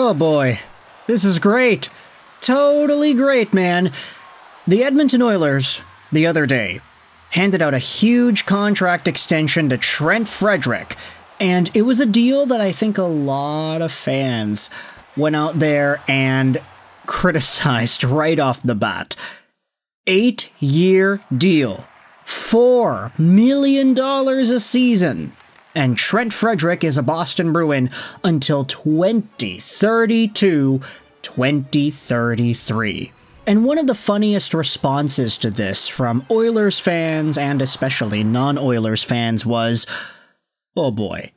Oh boy, this is great. Totally great, man. The Edmonton Oilers, the other day, handed out a huge contract extension to Trent Frederic, and it was a deal that I think a lot of fans went out there and criticized right off the bat. 8-year deal, $4 million a season. And Trent Frederic is a Boston Bruin until 2032, 2033. And one of the funniest responses to this from Oilers fans and especially non-Oilers fans was, oh boy,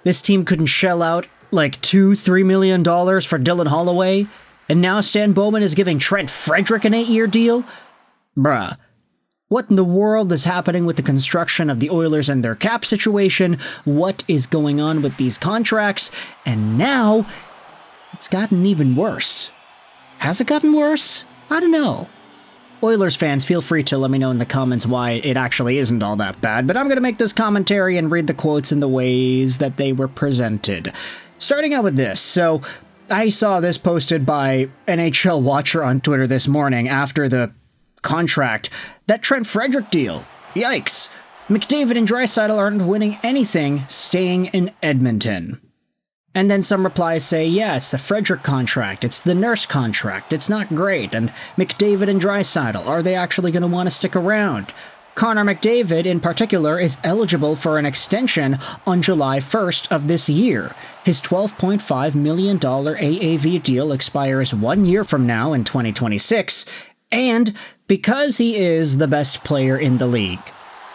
this team couldn't shell out like $2-3 million for Dylan Holloway, and now Stan Bowman is giving Trent Frederic an 8-year deal? Bruh. What in the world is happening with the construction of the Oilers and their cap situation? What is going on with these contracts? And now, it's gotten even worse. Has it gotten worse? I don't know. Oilers fans, feel free to let me know in the comments why it actually isn't all that bad, but I'm going to make this commentary and read the quotes in the ways that they were presented. Starting out with this, so I saw this posted by NHL Watcher on Twitter this morning after the contract. That Trent Frederic deal. Yikes. McDavid and Draisaitl aren't winning anything staying in Edmonton. And then some replies say, yeah, it's the Frederic contract, it's the Nurse contract, it's not great, and McDavid and Draisaitl, are they actually going to want to stick around? Connor McDavid, in particular, is eligible for an extension on July 1st of this year. His $12.5 million AAV deal expires 1 year from now in 2026, and because he is the best player in the league.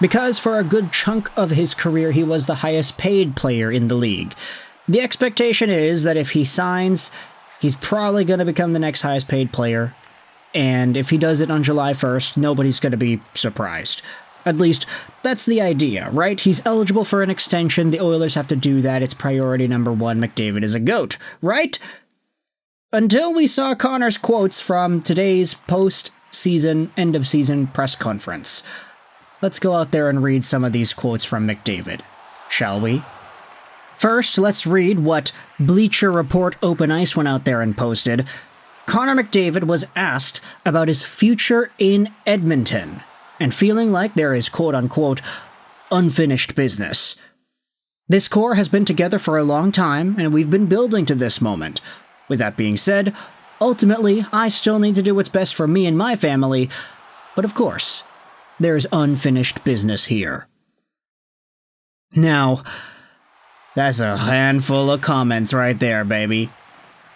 Because for a good chunk of his career he was the highest paid player in the league. The expectation is that if he signs, he's probably going to become the next highest paid player. And if he does it on July 1st, nobody's going to be surprised. At least, that's the idea, right? He's eligible for an extension, the Oilers have to do that, it's priority number one, McDavid is a GOAT, right? Until we saw Connor's quotes from today's post-season, end-of-season press conference. Let's go out there and read some of these quotes from McDavid, shall we? First, let's read what Bleacher Report Open Ice went out there and posted. Connor McDavid was asked about his future in Edmonton, and feeling like there is quote-unquote unfinished business. This core has been together for a long time, and we've been building to this moment. With that being said, ultimately, I still need to do what's best for me and my family, but of course, there's unfinished business here. Now, that's a handful of comments right there, baby.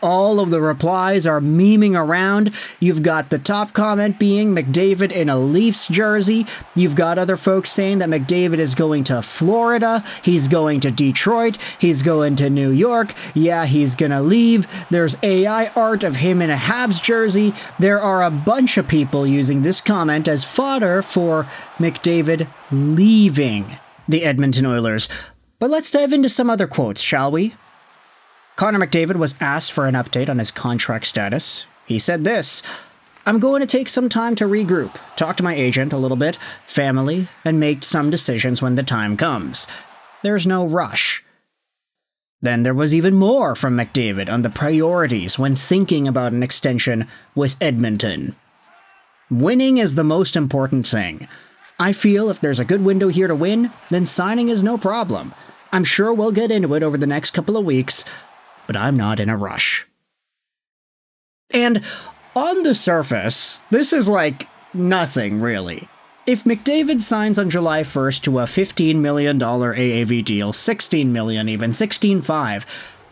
All of the replies are memeing around. You've got the top comment being McDavid in a Leafs jersey. You've got other folks saying that McDavid is going to Florida. He's going to Detroit. He's going to New York. Yeah, he's gonna leave. There's AI art of him in a Habs jersey. There are a bunch of people using this comment as fodder for McDavid leaving the Edmonton Oilers. But let's dive into some other quotes, shall we? Connor McDavid was asked for an update on his contract status. He said this, I'm going to take some time to regroup, talk to my agent a little bit, family, and make some decisions when the time comes. There's no rush. Then there was even more from McDavid on the priorities when thinking about an extension with Edmonton. Winning is the most important thing. I feel if there's a good window here to win, then signing is no problem. I'm sure we'll get into it over the next couple of weeks, but I'm not in a rush. And on the surface, this is like nothing, really. If McDavid signs on July 1st to a $15 million AAV deal, $16 million even, $16.5,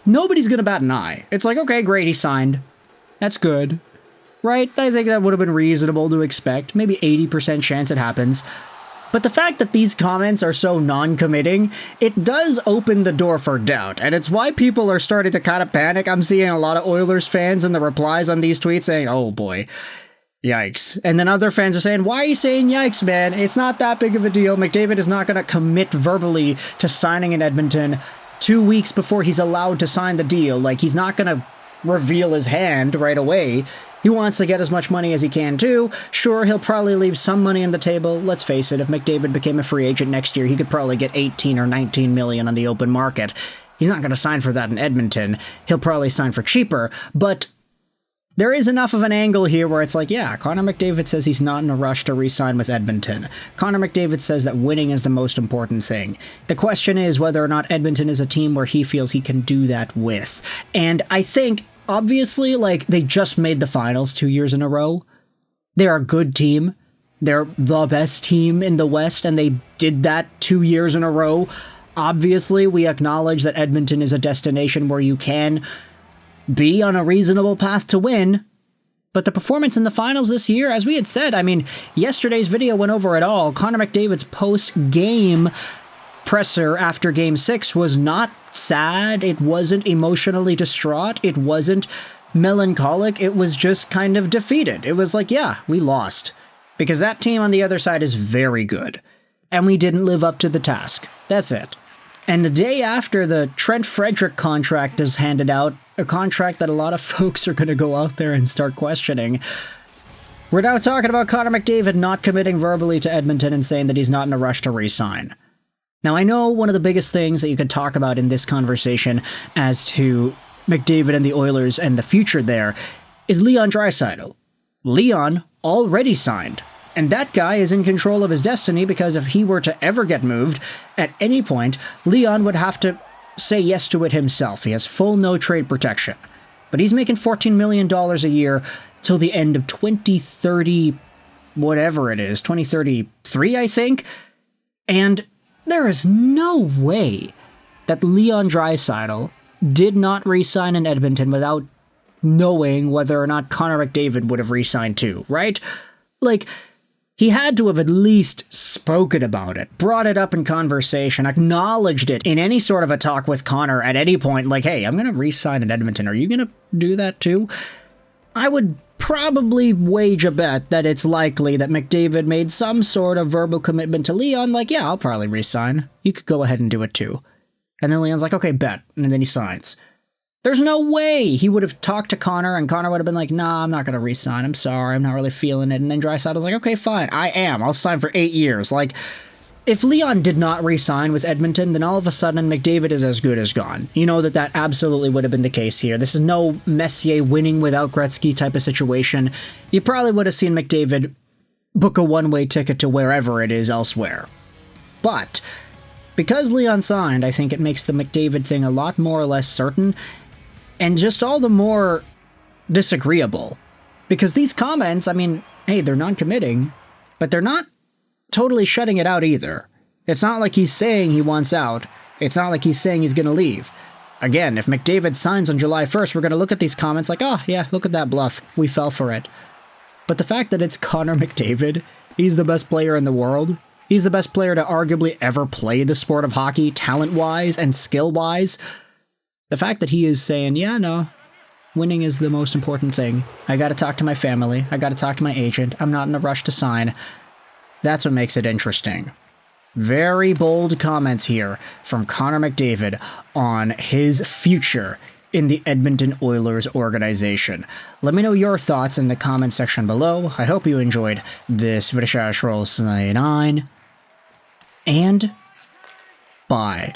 nobody's gonna bat an eye. It's like, okay, great, he signed. That's good. Right? I think that would have been reasonable to expect. Maybe 80% chance it happens. But the fact that these comments are so non-committing, it does open the door for doubt, and it's why people are starting to kind of panic. I'm seeing a lot of Oilers fans in the replies on these tweets saying, oh boy, yikes. And then other fans are saying, why are you saying yikes, man? It's not that big of a deal. McDavid is not going to commit verbally to signing in Edmonton 2 weeks before he's allowed to sign the deal. Like, he's not going to reveal his hand right away. He wants to get as much money as he can, too. Sure, he'll probably leave some money on the table. Let's face it, if McDavid became a free agent next year, he could probably get 18 or 19 million on the open market. He's not going to sign for that in Edmonton. He'll probably sign for cheaper, but there is enough of an angle here where it's like, yeah, Connor McDavid says he's not in a rush to re-sign with Edmonton. Connor McDavid says that winning is the most important thing. The question is whether or not Edmonton is a team where he feels he can do that with. And I think, obviously, like, they just made the finals 2 years in a row. They're a good team. They're the best team in the West, and they did that 2 years in a row. Obviously, we acknowledge that Edmonton is a destination where you can be on a reasonable path to win, but the performance in the finals this year, as we had said, I mean, yesterday's video went over it all. Connor McDavid's post-game presser after Game 6 was not sad, it wasn't emotionally distraught, it wasn't melancholic, it was just kind of defeated. It was like, yeah, we lost. Because that team on the other side is very good, and we didn't live up to the task. That's it. And the day after the Trent Frederick contract is handed out, a contract that a lot of folks are going to go out there and start questioning, we're now talking about Connor McDavid not committing verbally to Edmonton and saying that he's not in a rush to re-sign. Now, I know one of the biggest things that you could talk about in this conversation as to McDavid and the Oilers and the future there is Leon Draisaitl. Leon already signed. And that guy is in control of his destiny because if he were to ever get moved, at any point, Leon would have to say yes to it himself. He has full no-trade protection. But he's making $14 million a year till the end of 2030, whatever it is, 2033, I think. And there is no way that Leon Draisaitl did not re-sign in Edmonton without knowing whether or not Connor McDavid would have re-signed too, right? Like, he had to have at least spoken about it, brought it up in conversation, acknowledged it in any sort of a talk with Connor at any point, like, hey, I'm going to re-sign in Edmonton. Are you going to do that too? I would probably wage a bet that it's likely that McDavid made some sort of verbal commitment to Leon, like, yeah, I'll probably re-sign. You could go ahead and do it too. And then Leon's like, okay, bet. And then he signs. There's no way he would have talked to Connor and Connor would have been like, nah, I'm not going to re-sign. I'm sorry. I'm not really feeling it. And then Draisaitl's like, okay, fine. I am. I'll sign for 8 years. Like, if Leon did not re-sign with Edmonton, then all of a sudden McDavid is as good as gone. You know that absolutely would have been the case here. This is no Messier winning without Gretzky type of situation. You probably would have seen McDavid book a one-way ticket to wherever it is elsewhere. But because Leon signed, I think it makes the McDavid thing a lot more or less certain, and just all the more disagreeable. Because these comments, I mean, hey, they're non-committing, but they're not totally shutting it out either. It's not like he's saying he wants out. It's not like he's saying he's going to leave. Again, if McDavid signs on July 1st, we're going to look at these comments like, oh, yeah, look at that bluff. We fell for it. But the fact that it's Connor McDavid, he's the best player in the world. He's the best player to arguably ever play the sport of hockey, talent-wise and skill-wise. The fact that he is saying, yeah, no, winning is the most important thing. I gotta talk to my family. I gotta talk to my agent. I'm not in a rush to sign. That's what makes it interesting. Very bold comments here from Connor McDavid on his future in the Edmonton Oilers organization. Let me know your thoughts in the comment section below. I hope you enjoyed this video. Roll 9 and bye.